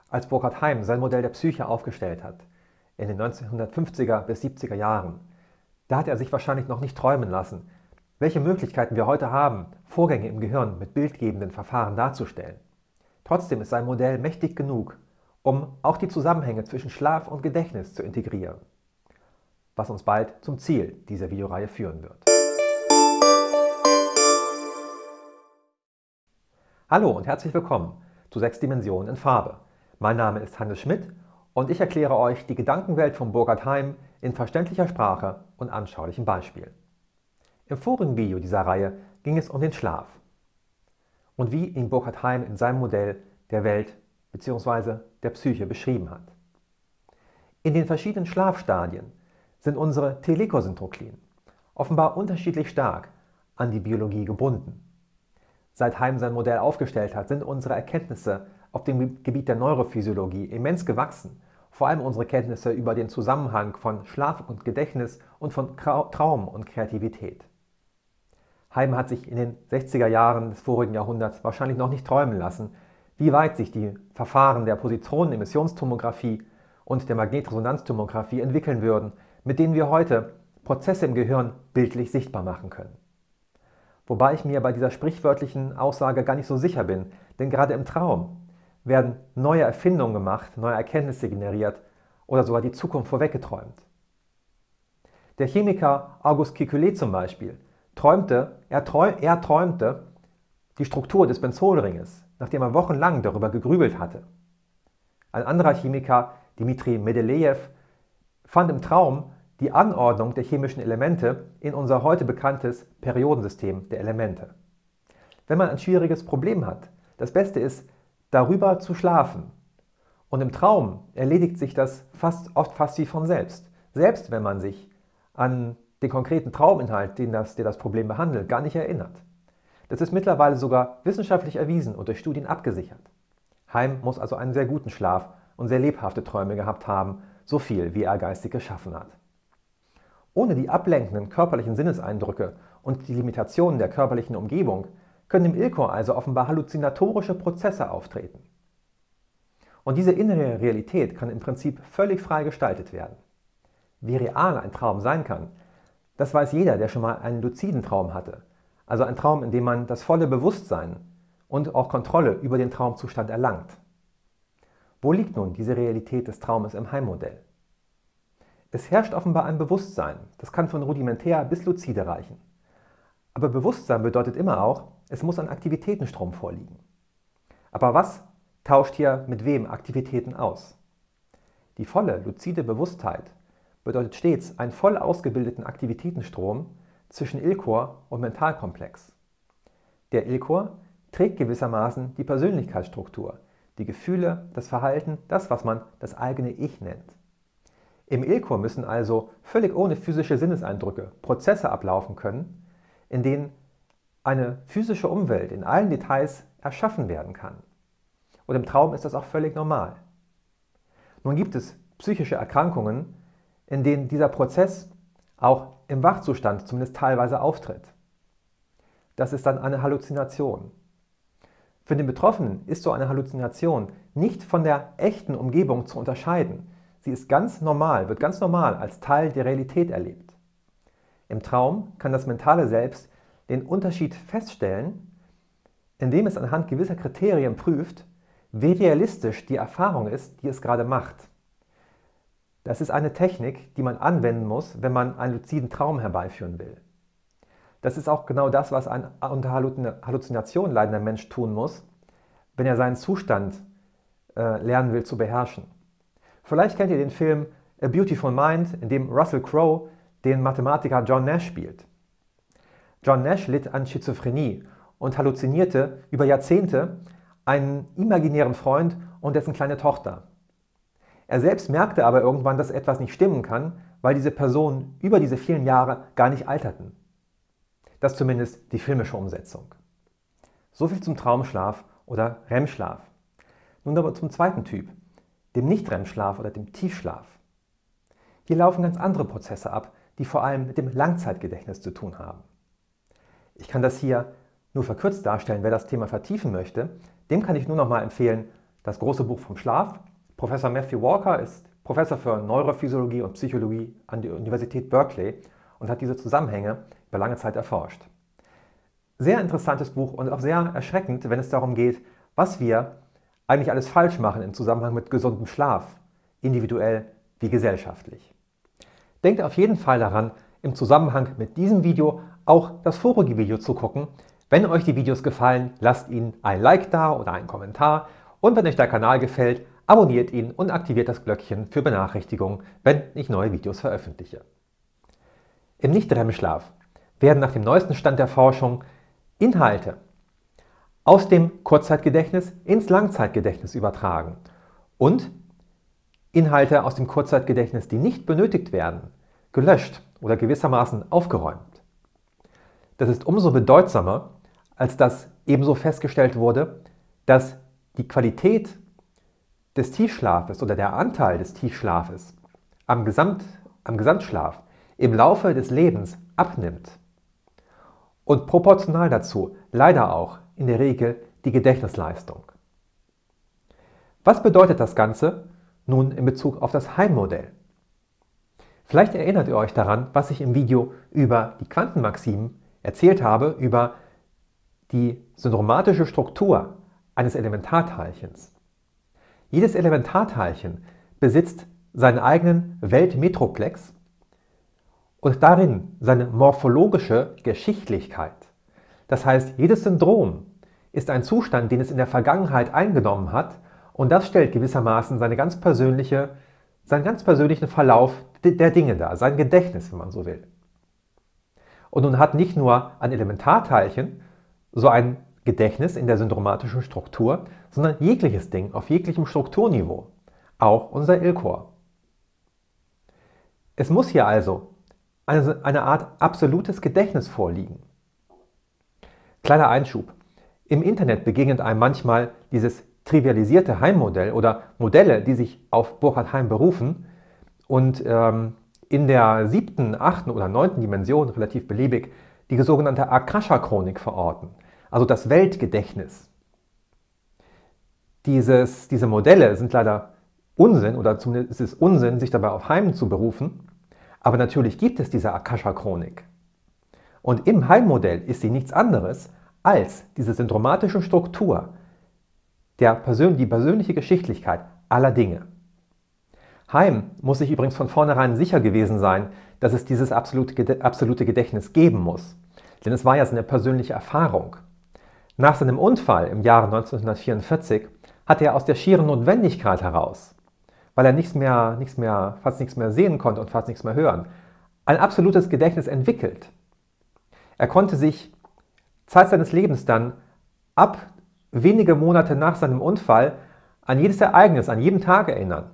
Als Burkhard Heim sein Modell der Psyche aufgestellt hat, in den 1950er bis 70er Jahren, da hat er sich wahrscheinlich noch nicht träumen lassen, welche Möglichkeiten wir heute haben, Vorgänge im Gehirn mit bildgebenden Verfahren darzustellen. Trotzdem ist sein Modell mächtig genug, um auch die Zusammenhänge zwischen Schlaf und Gedächtnis zu integrieren, was uns bald zum Ziel dieser Videoreihe führen wird. Hallo und herzlich willkommen zu 6 Dimensionen in Farbe. Mein Name ist Hannes Schmidt und ich erkläre euch die Gedankenwelt von Burkhard Heim in verständlicher Sprache und anschaulichen Beispielen. Im vorigen Video dieser Reihe ging es um den Schlaf und wie ihn Burkhard Heim in seinem Modell der Welt bzw. der Psyche beschrieben hat. In den verschiedenen Schlafstadien sind unsere Telekosyntroglien offenbar unterschiedlich stark an die Biologie gebunden. Seit Heim sein Modell aufgestellt hat, sind unsere Erkenntnisse auf dem Gebiet der Neurophysiologie immens gewachsen. Vor allem unsere Kenntnisse über den Zusammenhang von Schlaf und Gedächtnis und von Traum und Kreativität. Heim hat sich in den 60er Jahren des vorigen Jahrhunderts wahrscheinlich noch nicht träumen lassen, wie weit sich die Verfahren der Positronenemissionstomographie und der Magnetresonanztomographie entwickeln würden, mit denen wir heute Prozesse im Gehirn bildlich sichtbar machen können. Wobei ich mir bei dieser sprichwörtlichen Aussage gar nicht so sicher bin, denn gerade im Traum werden neue Erfindungen gemacht, neue Erkenntnisse generiert oder sogar die Zukunft vorweggeträumt. Der Chemiker Auguste Kekulet zum Beispiel träumte die Struktur des Benzolringes, nachdem er wochenlang darüber gegrübelt hatte. Ein anderer Chemiker, Dmitri Mendelejew, fand im Traum die Anordnung der chemischen Elemente in unser heute bekanntes Periodensystem der Elemente. Wenn man ein schwieriges Problem hat, das Beste ist, darüber zu schlafen. Und im Traum erledigt sich das oft fast wie von selbst. Selbst wenn man sich an den konkreten Trauminhalt, der das Problem behandelt, gar nicht erinnert. Das ist mittlerweile sogar wissenschaftlich erwiesen und durch Studien abgesichert. Heim muss also einen sehr guten Schlaf und sehr lebhafte Träume gehabt haben, so viel wie er geistig geschaffen hat. Ohne die ablenkenden körperlichen Sinneseindrücke und die Limitationen der körperlichen Umgebung können im Ilkor also offenbar halluzinatorische Prozesse auftreten. Und diese innere Realität kann im Prinzip völlig frei gestaltet werden. Wie real ein Traum sein kann, das weiß jeder, der schon mal einen luziden Traum hatte, also ein Traum, in dem man das volle Bewusstsein und auch Kontrolle über den Traumzustand erlangt. Wo liegt nun diese Realität des Traumes im Heim-Modell? Es herrscht offenbar ein Bewusstsein, das kann von rudimentär bis luzide reichen. Aber Bewusstsein bedeutet immer auch, es muss ein Aktivitätenstrom vorliegen. Aber was tauscht hier mit wem Aktivitäten aus? Die volle, luzide Bewusstheit bedeutet stets einen voll ausgebildeten Aktivitätenstrom zwischen Ilkor und Mentalkomplex. Der Ilkor trägt gewissermaßen die Persönlichkeitsstruktur, die Gefühle, das Verhalten, das, was man das eigene Ich nennt. Im Ilkor müssen also völlig ohne physische Sinneseindrücke Prozesse ablaufen können, in denen eine physische Umwelt in allen Details erschaffen werden kann. Und im Traum ist das auch völlig normal. Nun gibt es psychische Erkrankungen, in denen dieser Prozess auch im Wachzustand zumindest teilweise auftritt. Das ist dann eine Halluzination. Für den Betroffenen ist so eine Halluzination nicht von der echten Umgebung zu unterscheiden. Sie ist ganz normal, wird ganz normal als Teil der Realität erlebt. Im Traum kann das mentale Selbst den Unterschied feststellen, indem es anhand gewisser Kriterien prüft, wie realistisch die Erfahrung ist, die es gerade macht. Das ist eine Technik, die man anwenden muss, wenn man einen luziden Traum herbeiführen will. Das ist auch genau das, was ein unter Halluzination leidender Mensch tun muss, wenn er seinen Zustand lernen will zu beherrschen. Vielleicht kennt ihr den Film A Beautiful Mind, in dem Russell Crowe den Mathematiker John Nash spielt. John Nash litt an Schizophrenie und halluzinierte über Jahrzehnte einen imaginären Freund und dessen kleine Tochter. Er selbst merkte aber irgendwann, dass etwas nicht stimmen kann, weil diese Personen über diese vielen Jahre gar nicht alterten. Das ist zumindest die filmische Umsetzung. Soviel zum Traumschlaf oder REM-Schlaf. Nun aber zum zweiten Typ, dem Nicht-REM-Schlaf oder dem Tiefschlaf. Hier laufen ganz andere Prozesse ab, die vor allem mit dem Langzeitgedächtnis zu tun haben. Ich kann das hier nur verkürzt darstellen. Wer das Thema vertiefen möchte, dem kann ich nur noch mal empfehlen, das große Buch vom Schlaf. Professor Matthew Walker ist Professor für Neurophysiologie und Psychologie an der Universität Berkeley und hat diese Zusammenhänge über lange Zeit erforscht. Sehr interessantes Buch und auch sehr erschreckend, wenn es darum geht, was wir eigentlich alles falsch machen im Zusammenhang mit gesundem Schlaf, individuell wie gesellschaftlich. Denkt auf jeden Fall daran, im Zusammenhang mit diesem Video auch das vorige Video zu gucken. Wenn euch die Videos gefallen, lasst ihnen ein Like da oder einen Kommentar und wenn euch der Kanal gefällt, abonniert ihn und aktiviert das Glöckchen für Benachrichtigungen, wenn ich neue Videos veröffentliche. Im Nicht-REM-Schlaf werden nach dem neuesten Stand der Forschung Inhalte aus dem Kurzzeitgedächtnis ins Langzeitgedächtnis übertragen und Inhalte aus dem Kurzzeitgedächtnis, die nicht benötigt werden, gelöscht oder gewissermaßen aufgeräumt. Das ist umso bedeutsamer, als dass ebenso festgestellt wurde, dass die Qualität des Tiefschlafes oder der Anteil des Tiefschlafes am Gesamtschlaf im Laufe des Lebens abnimmt und proportional dazu leider auch in der Regel die Gedächtnisleistung. Was bedeutet das Ganze nun in Bezug auf das Heim-Modell? Vielleicht erinnert ihr euch daran, was ich im Video über die Quantenmaximen erzählt habe, über die syndromatische Struktur eines Elementarteilchens. Jedes Elementarteilchen besitzt seinen eigenen Weltmetroplex und darin seine morphologische Geschichtlichkeit. Das heißt, jedes Syndrom ist ein Zustand, den es in der Vergangenheit eingenommen hat und das stellt gewissermaßen seinen ganz persönlichen Verlauf der Dinge dar, sein Gedächtnis, wenn man so will. Und nun hat nicht nur ein Elementarteilchen so ein Gedächtnis in der syndromatischen Struktur, sondern jegliches Ding auf jeglichem Strukturniveau, auch unser ILCOR. Es muss hier also eine Art absolutes Gedächtnis vorliegen. Kleiner Einschub. Im Internet begegnet einem manchmal dieses trivialisierte Heim-Modell oder Modelle, die sich auf Burkhard Heim berufen und in der 7., 8. oder 9. Dimension, relativ beliebig, die sogenannte Akasha-Chronik verorten, also das Weltgedächtnis. Diese Modelle sind leider Unsinn, oder zumindest ist es Unsinn, sich dabei auf Heim zu berufen, aber natürlich gibt es diese Akasha-Chronik. Und im Heim-Modell ist sie nichts anderes als diese syndromatische Struktur, die persönliche Geschichtlichkeit aller Dinge. Heim muss sich übrigens von vornherein sicher gewesen sein, dass es dieses absolute Gedächtnis geben muss. Denn es war ja seine persönliche Erfahrung. Nach seinem Unfall im Jahre 1944 hat er aus der schieren Notwendigkeit heraus, weil er fast nichts mehr sehen konnte und fast nichts mehr hören, ein absolutes Gedächtnis entwickelt. Er konnte sich Zeit seines Lebens dann ab wenige Monate nach seinem Unfall an jedes Ereignis, an jeden Tag erinnern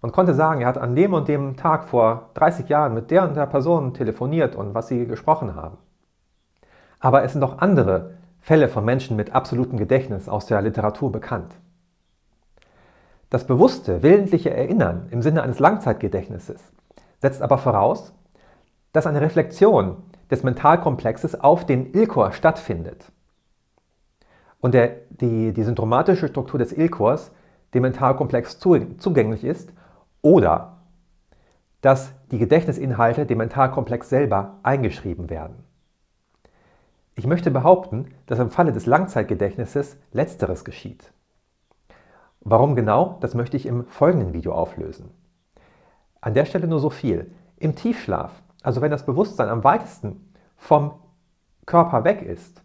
und konnte sagen, er hat an dem und dem Tag vor 30 Jahren mit der und der Person telefoniert und was sie gesprochen haben. Aber es sind noch andere Fälle von Menschen mit absolutem Gedächtnis aus der Literatur bekannt. Das bewusste, willentliche Erinnern im Sinne eines Langzeitgedächtnisses setzt aber voraus, dass eine Reflexion des Mentalkomplexes auf den ILCOR stattfindet und die syndromatische Struktur des ILCORs dem Mentalkomplex zugänglich ist oder dass die Gedächtnisinhalte dem Mentalkomplex selber eingeschrieben werden. Ich möchte behaupten, dass im Falle des Langzeitgedächtnisses Letzteres geschieht. Warum genau, das möchte ich im folgenden Video auflösen. An der Stelle nur so viel. Im Tiefschlaf, also wenn das Bewusstsein am weitesten vom Körper weg ist,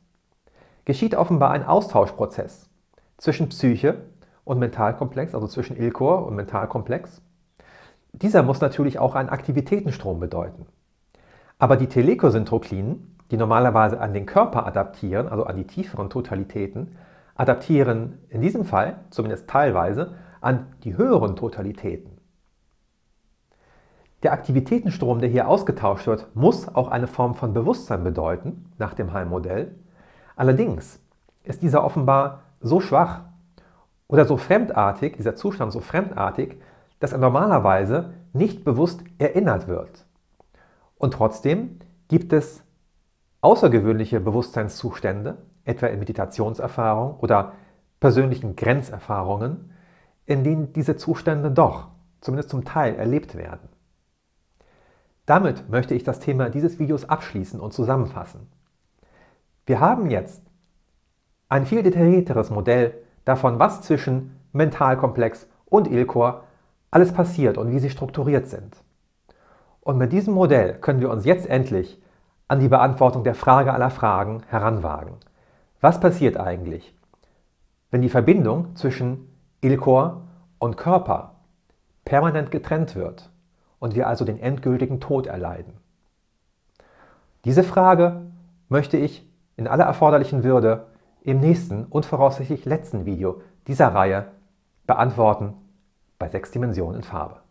geschieht offenbar ein Austauschprozess zwischen Psyche und Mentalkomplex, also zwischen ILCOR und Mentalkomplex. Dieser muss natürlich auch einen Aktivitätenstrom bedeuten. Aber die Telekosyntroklinen, die normalerweise an den Körper adaptieren, also an die tieferen Totalitäten, adaptieren in diesem Fall, zumindest teilweise, an die höheren Totalitäten. Der Aktivitätenstrom, der hier ausgetauscht wird, muss auch eine Form von Bewusstsein bedeuten, nach dem Heim-Modell. Allerdings ist dieser offenbar so schwach oder so fremdartig, dieser Zustand so fremdartig, dass er normalerweise nicht bewusst erinnert wird. Und trotzdem gibt es außergewöhnliche Bewusstseinszustände, etwa in Meditationserfahrung oder persönlichen Grenzerfahrungen, in denen diese Zustände doch, zumindest zum Teil, erlebt werden. Damit möchte ich das Thema dieses Videos abschließen und zusammenfassen. Wir haben jetzt ein viel detaillierteres Modell davon, was zwischen Mentalkomplex und ILCOR alles passiert und wie sie strukturiert sind. Und mit diesem Modell können wir uns jetzt endlich an die Beantwortung der Frage aller Fragen heranwagen. Was passiert eigentlich, wenn die Verbindung zwischen ILCOR und Körper permanent getrennt wird und wir also den endgültigen Tod erleiden? Diese Frage möchte ich in aller erforderlichen Würde im nächsten und voraussichtlich letzten Video dieser Reihe beantworten bei 6 Dimensionen in Farbe.